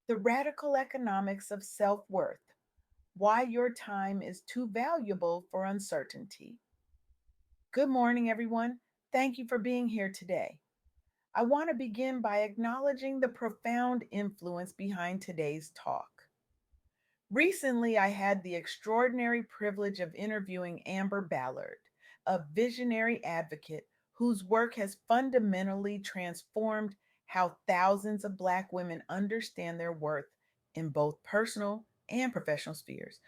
The radical economics of self worth, why your time is too valuable for uncertainty. Good morning, everyone. Thank you for being here today. I want to begin by acknowledging the profound influence behind today's talk. Recently, I had the extraordinary privilege of interviewing Amber Ballard, a visionary advocate whose work has fundamentally transformed how thousands of Black women understand their worth in both personal and professional spheres.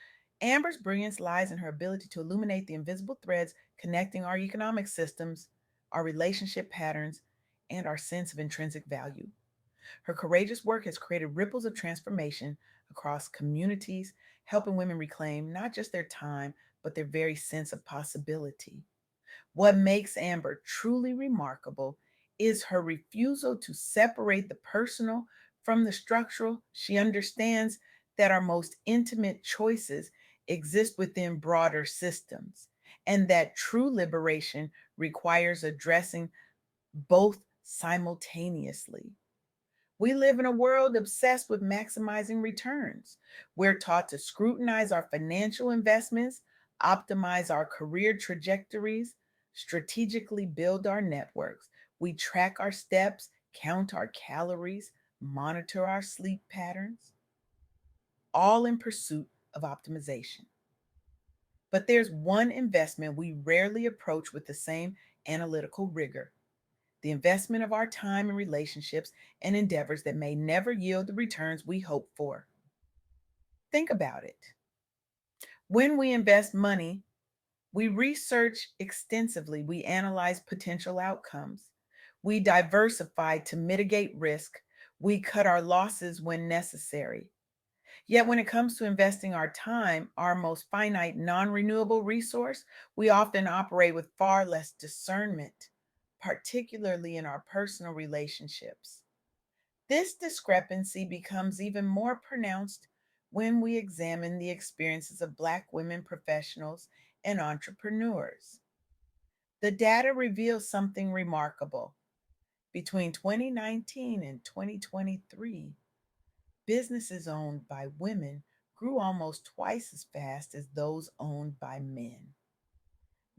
Amber's brilliance lies in her ability to illuminate the invisible threads connecting our economic systems, our relationship patterns, and our sense of intrinsic value. Her courageous work has created ripples of transformation across communities, helping women reclaim not just their time, but their very sense of possibility. What makes Amber truly remarkable is her refusal to separate the personal from the structural. She understands that our most intimate choices exist within broader systems, and that true liberation requires addressing both simultaneously. We live in a world obsessed with maximizing returns. We're taught to scrutinize our financial investments, optimize our career trajectories, strategically build our networks. We track our steps, count our calories, monitor our sleep patterns, all in pursuit of optimization. But there's one investment we rarely approach with the same analytical rigor: the investment of our time in relationships and endeavors that may never yield the returns we hope for. Think about it. When we invest money, we research extensively, we analyze potential outcomes, we diversify to mitigate risk, we cut our losses when necessary. Yet, when it comes to investing our time, our most finite, non renewable resource, we often operate with far less discernment, particularly in our personal relationships. This discrepancy becomes even more pronounced when we examine the experiences of Black women professionals and entrepreneurs. The data reveals something remarkable. Between 2019 and 2023, businesses owned by women grew almost twice as fast as those owned by men.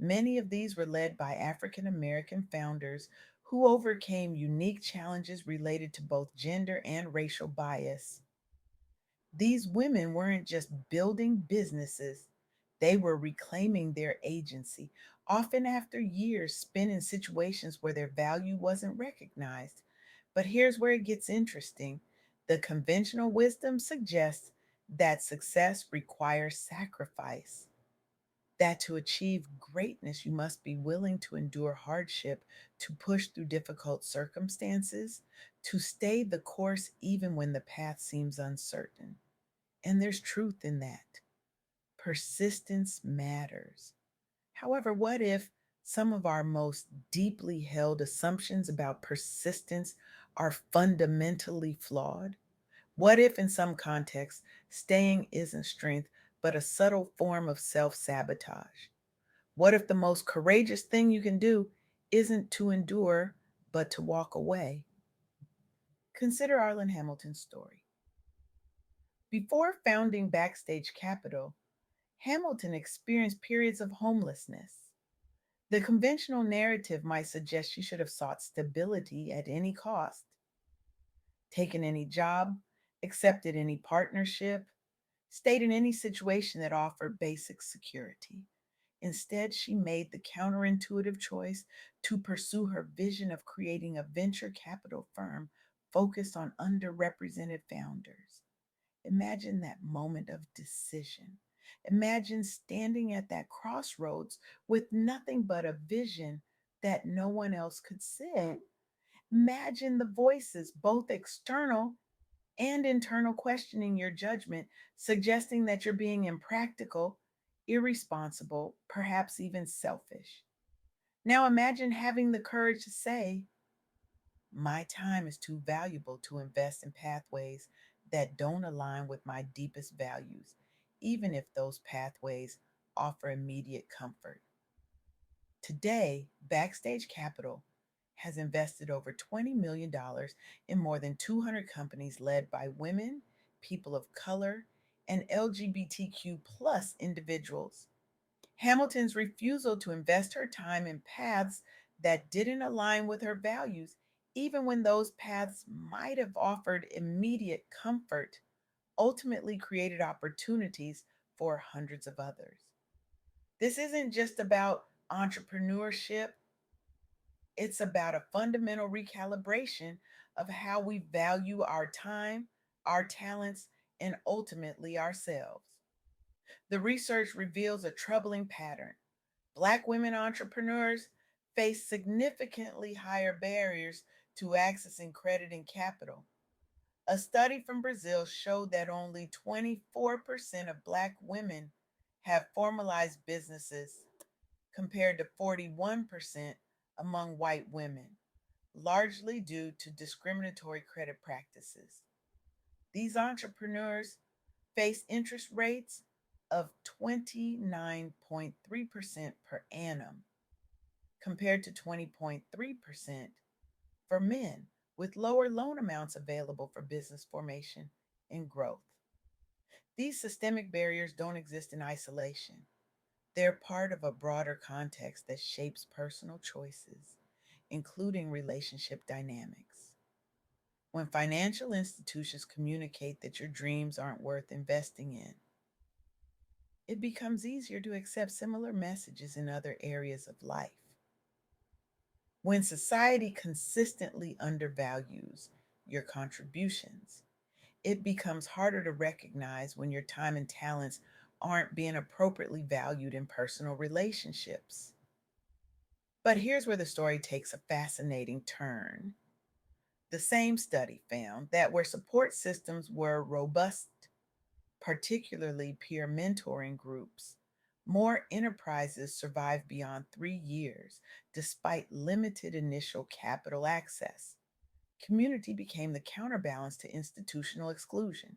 Many of these were led by African American founders who overcame unique challenges related to both gender and racial bias. These women weren't just building businesses, they were reclaiming their agency, often after years spent in situations where their value wasn't recognized. But here's where it gets interesting. The conventional wisdom suggests that success requires sacrifice, that to achieve greatness, you must be willing to endure hardship, to push through difficult circumstances, to stay the course even when the path seems uncertain. And there's truth in that. Persistence matters. However, what if some of our most deeply held assumptions about persistence are fundamentally flawed? What if, in some contexts, staying isn't strength, but a subtle form of self sabotage? What if the most courageous thing you can do isn't to endure, but to walk away? Consider Arlen Hamilton's story. Before founding Backstage Capital, Hamilton experienced periods of homelessness. The conventional narrative might suggest she should have sought stability at any cost, taken any job, accepted any partnership, stayed in any situation that offered basic security. Instead, she made the counterintuitive choice to pursue her vision of creating a venture capital firm focused on underrepresented founders. Imagine that moment of decision. Imagine standing at that crossroads with nothing but a vision that no one else could see. Imagine the voices, both external and internal, questioning your judgment, suggesting that you're being impractical, irresponsible, perhaps even selfish. Now imagine having the courage to say, my time is too valuable to invest in pathways that don't align with my deepest values, even if those pathways offer immediate comfort. Today, Backstage Capital has invested over $20 million in more than 200 companies led by women people of color, and LGBTQ plus individuals. Hamilton's refusal to invest her time in paths that didn't align with her values, even when those paths might have offered immediate comfort, ultimately created opportunities for hundreds of others. This isn't just about entrepreneurship, it's about a fundamental recalibration of how we value our time, our talents, and ultimately ourselves. The research reveals a troubling pattern. Black women entrepreneurs face significantly higher barriers to accessing credit and capital. A study from Brazil showed that only 24% of Black women have formalized businesses, compared to 41% among white women, largely due to discriminatory credit practices. These entrepreneurs face interest rates of 29.3% per annum, compared to 20.3% for men, with lower loan amounts available for business formation and growth. These systemic barriers don't exist in isolation. They're part of a broader context that shapes personal choices, including relationship dynamics. When financial institutions communicate that your dreams aren't worth investing in, it becomes easier to accept similar messages in other areas of life. When society consistently undervalues your contributions, it becomes harder to recognize when your time and talents aren't being appropriately valued in personal relationships. But here's where the story takes a fascinating turn. The same study found that where support systems were robust, particularly peer mentoring groups, more enterprises survived beyond 3 years despite limited initial capital access. Community became the counterbalance to institutional exclusion.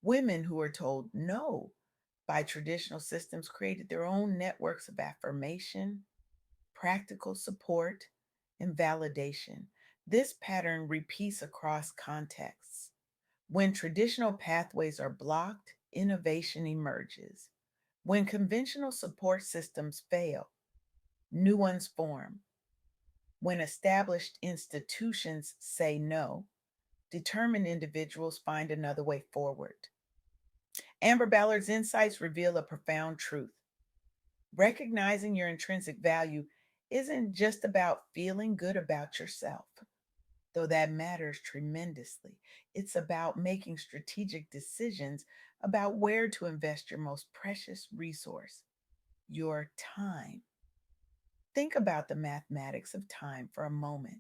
Women who were told no by traditional systems created their own networks of affirmation, practical support, and validation. This pattern repeats across contexts. When traditional pathways are blocked, innovation emerges. When conventional support systems fail, new ones form. When established institutions say no, determined individuals find another way forward. Amber Ballard's insights reveal a profound truth. Recognizing your intrinsic value isn't just about feeling good about yourself, though that matters tremendously. It's about making strategic decisions about where to invest your most precious resource, your time. Think about the mathematics of time for a moment.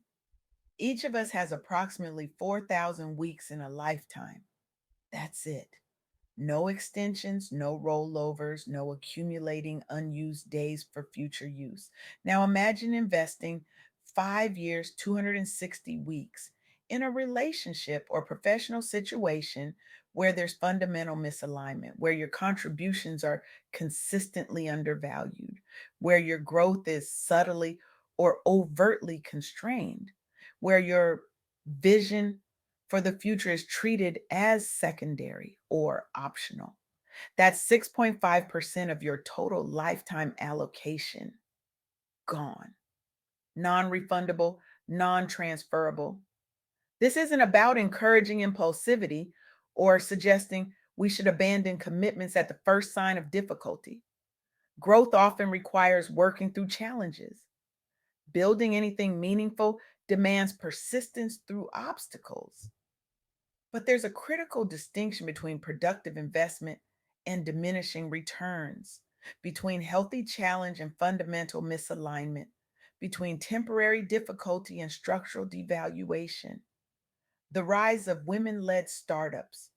Each of us has approximately 4,000 weeks in a lifetime. That's it. No extensions, no rollovers, no accumulating unused days for future use. Now imagine investing 5 years, 260 weeks in a relationship or professional situation where there's fundamental misalignment, where your contributions are consistently undervalued, where your growth is subtly or overtly constrained, where your vision for the future is treated as secondary or optional. That's 6.5% of your total lifetime allocation gone, non refundable, non transferable. This isn't about encouraging impulsivity or suggesting we should abandon commitments at the first sign of difficulty. Growth often requires working through challenges. Building anything meaningful demands persistence through obstacles. But there's a critical distinction between productive investment and diminishing returns, between healthy challenge and fundamental misalignment, between temporary difficulty and structural devaluation. The rise of women led startups,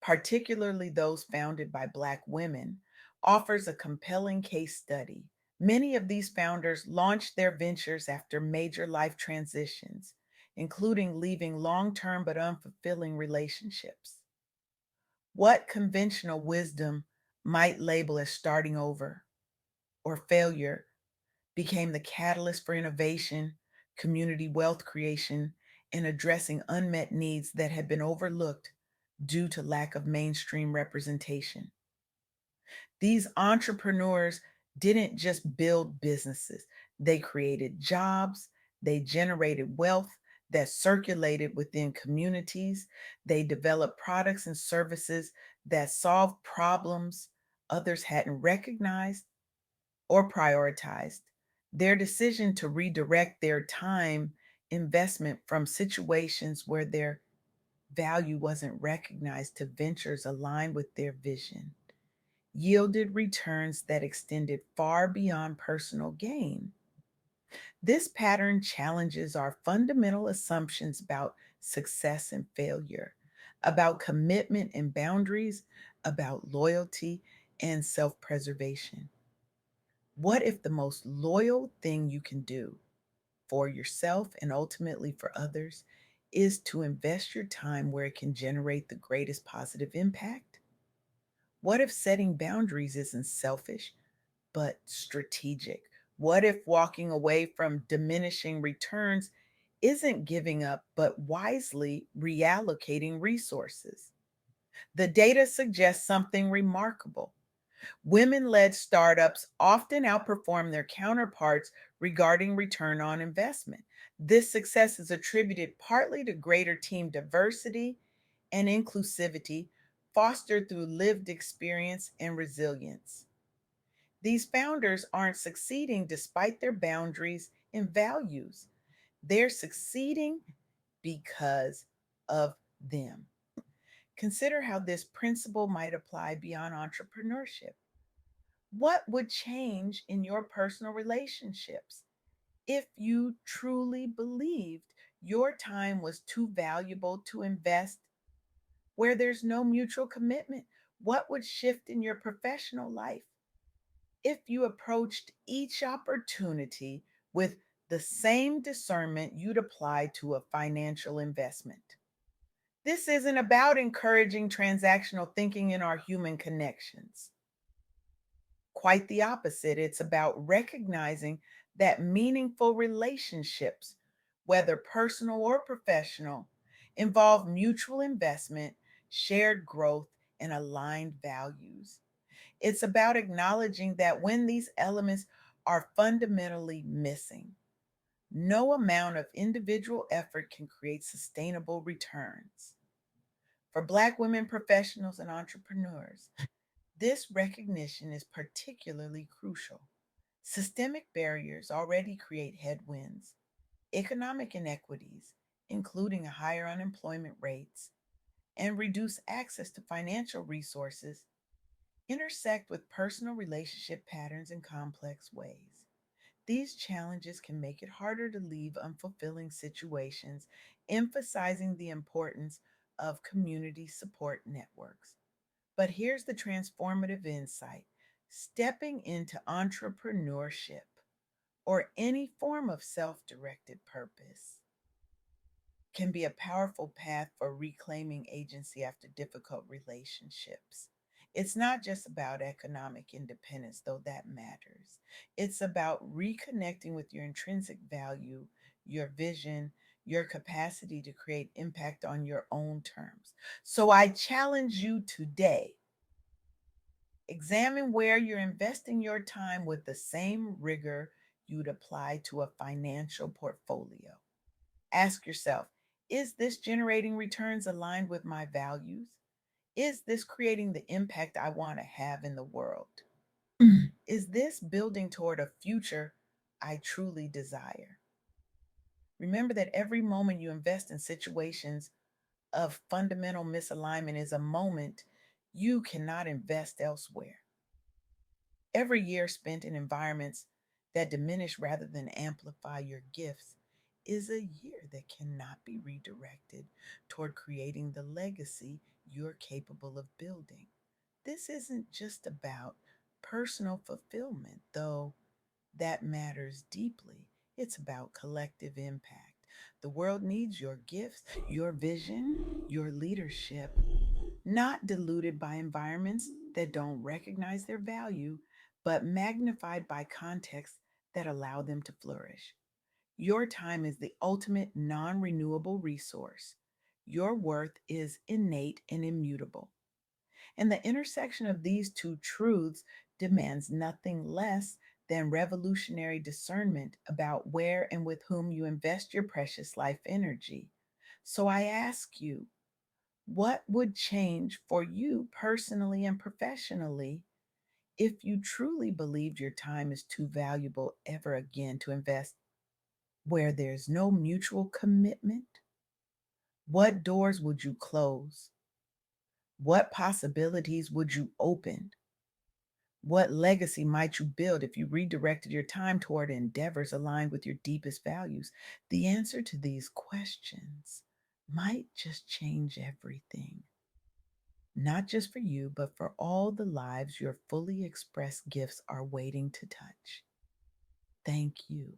particularly those founded by Black women, offers a compelling case study. Many of these founders launched their ventures after major life transitions, including leaving long term but unfulfilling relationships. What conventional wisdom might label as starting over or failure became the catalyst for innovation, community wealth creation, and addressing unmet needs that had been overlooked due to lack of mainstream representation. These entrepreneurs didn't just build businesses, they created jobs, they generated wealth that circulated within communities, they developed products and services that solved problems others hadn't recognized or prioritized. Their decision to redirect their time investment from situations where their value wasn't recognized to ventures aligned with their vision yielded returns that extended far beyond personal gain. This pattern challenges our fundamental assumptions about success and failure, about commitment and boundaries, about loyalty and self preservation. What if the most loyal thing you can do for yourself and ultimately for others is to invest your time where it can generate the greatest positive impact? What if setting boundaries isn't selfish, but strategic? What if walking away from diminishing returns isn't giving up, but wisely reallocating resources? The data suggests something remarkable. Women led startups often outperform their counterparts regarding return on investment. This success is attributed partly to greater team diversity and inclusivity fostered through lived experience and resilience. These founders aren't succeeding despite their boundaries and values. They're succeeding because of them. Consider how this principle might apply beyond entrepreneurship. What would change in your personal relationships if you truly believed your time was too valuable to invest where there's no mutual commitment? What would shift in your professional life if you approached each opportunity with the same discernment you'd apply to a financial investment? This isn't about encouraging transactional thinking in our human connections. Quite the opposite. It's about recognizing that meaningful relationships, whether personal or professional, involve mutual investment, shared growth, and aligned values. It's about acknowledging that when these elements are fundamentally missing, no amount of individual effort can create sustainable returns. For Black women professionals and entrepreneurs, this recognition is particularly crucial. Systemic barriers already create headwinds. Economic inequities, including higher unemployment rates and reduced access to financial resources, intersect with personal relationship patterns in complex ways. These challenges can make it harder to leave unfulfilling situations, emphasizing the importance of community support networks. But here's the transformative insight: stepping into entrepreneurship or any form of self directed purpose can be a powerful path for reclaiming agency after difficult relationships. It's not just about economic independence, though that matters. It's about reconnecting with your intrinsic value, your vision, your capacity to create impact on your own terms. So I challenge you today: examine where you're investing your time with the same rigor you'd apply to a financial portfolio. Ask yourself, is this generating returns aligned with my values? Is this creating the impact I want to have in the world? Is this building toward a future I truly desire? Remember that every moment you invest in situations of fundamental misalignment is a moment you cannot invest elsewhere. Every year spent in environments that diminish rather than amplify your gifts is a year that cannot be redirected toward creating the legacy you're capable of building. This isn't just about personal fulfillment, though that matters deeply. It's about collective impact. The world needs your gifts, your vision, your leadership, not diluted by environments that don't recognize their value, but magnified by contexts that allow them to flourish. Your time is the ultimate non renewable resource. Your worth is innate and immutable. And the intersection of these two truths demands nothing less than revolutionary discernment about where and with whom you invest your precious life energy. So I ask you, what would change for you personally and professionally if you truly believed your time is too valuable ever again to invest where there's no mutual commitment? What doors would you close? What possibilities would you open? What legacy might you build if you redirected your time toward endeavors aligned with your deepest values? The answer to these questions might just change everything, not just for you, but for all the lives your fully expressed gifts are waiting to touch. Thank you